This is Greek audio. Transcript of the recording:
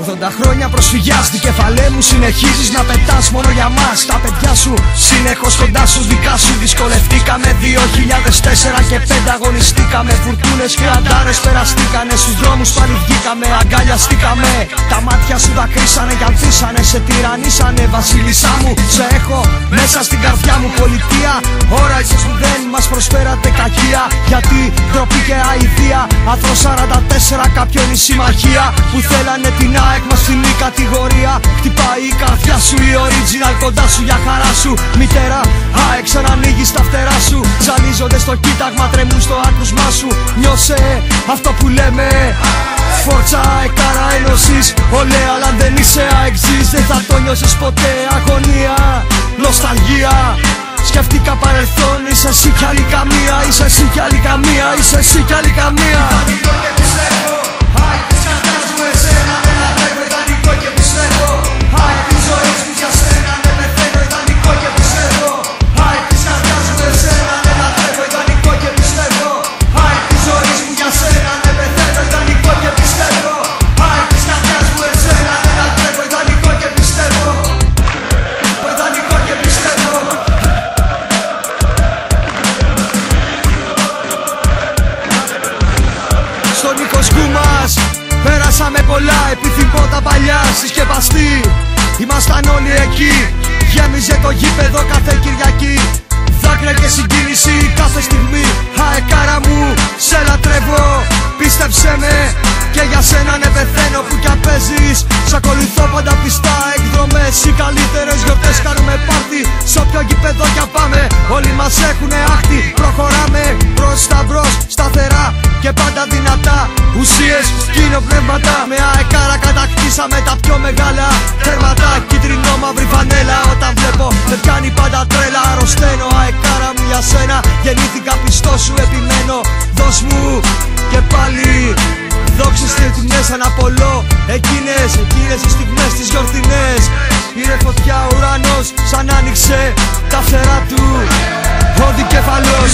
80 χρόνια προσφυγιάς, δικεφαλέ μου συνεχίζεις να πετάς μόνο για μας. Τα παιδιά σου συνεχώς κοντά σου, δικά σου δυσκολευτήκαμε. 2004 και 5 αγωνιστήκαμε. Φουρτούνες και αντάρες περαστήκανε. Στους δρόμους πάλι βγήκαμε, αγκαλιαστήκαμε. Τα μάτια σου δακρύσανε, γιανθήσανε, σε τυραννίσανε. Βασίλισσά μου, σε έχω μέσα στην καρδιά μου. Πολιτεία, ώρα ίσως που δεν μας προσφέρατε κακία. Γιατί ντροπή και αηδία, Άθρο 44 κάποιον η συμμαχία. Που θέλανε την ΑΕΚ μας στην η κατηγορία. Χτυπάει η καρδιά σου, η original κοντά σου για χαρά σου. Μητέρα, ΑΕΚ ξανανοίγει στα φτερά σου. Ζαλίζονται στο κοίταγμα, τρεμούν στο άκουσμά σου. Νιώσε αυτό που λέμε. Φόρτσα εκάρα ένωσης. Ολέ, αλλά αν δεν είσαι αεξής δεν θα το νιώσεις ποτέ. Αγωνία, νοσταλγία. Σκεφτήκα παρελθόν, είσαι εσύ κι άλλη καμία. Είσαι εσύ κι άλλη καμία, είσαι εσύ κι άλλη καμία. Ιδανικό και πιστεύω, ΑΕΚ της καρδιάς μου εσένα δεν αντέχω. Ιδανικό και πιστεύω, ΑΕΚ της ζωής μου για σένα δεν πεθαίνω. Ιδανικό και πιστεύω, ΑΕΚ της καρδιάς μου εσένα δεν αντέχω. Ιδανικό και πιστεύω, ΑΕΚ της ζωής μου για σένα δεν πεθαίνω. Ιδανικό και πιστεύω, ΑΕΚ της καρδιάς μου εσένα δεν αντέχω. Ιδανικό και πιστεύω, ιδανικό και πιστεύω. Στον οικοσκού μας πέρασαμε πολλά, επιθυμώ τα παλιά συσκεπαστή. Ήμασταν όλοι εκεί, γέμιζε το γήπεδο κάθε Κυριακή. Δάκρυα και συγκίνηση κάθε στιγμή. Αεκάρα μου, σε λατρεύω, πίστεψέ με. Και για σένα ναι πεθαίνω που κι αν παίζεις. Σ' ακολουθώ πάντα πιστά, εκδρομές οι καλύτερες γιορτές. Κάνουμε πάρτι, σ' όποιο γήπεδο κι αν πάμε. Όλοι μας έχουνε άχτη, προχωράμε προς τα μπρος, σταθερά και πάντα δυνατά. Ουσίες, κοινοπνεύματα. Με αεκάρα κατακτήσαμε τα πιο μεγάλα τέρματα. Κίτρινο μαύρη φανέλα όταν βλέπω με πιάνει πάντα τρέλα. Αρρωσταίνω αεκάρα μου για σένα. Γεννήθηκα πιστό σου επιμένω. Δώσ' μου και πάλι δόξες θετινές σαν Απολό. Εκείνες οι στιγμές τις γιορτινές. Πήρε φωτιά ο ουρανός σαν άνοιξε τα φτερά του ο δικεφαλός.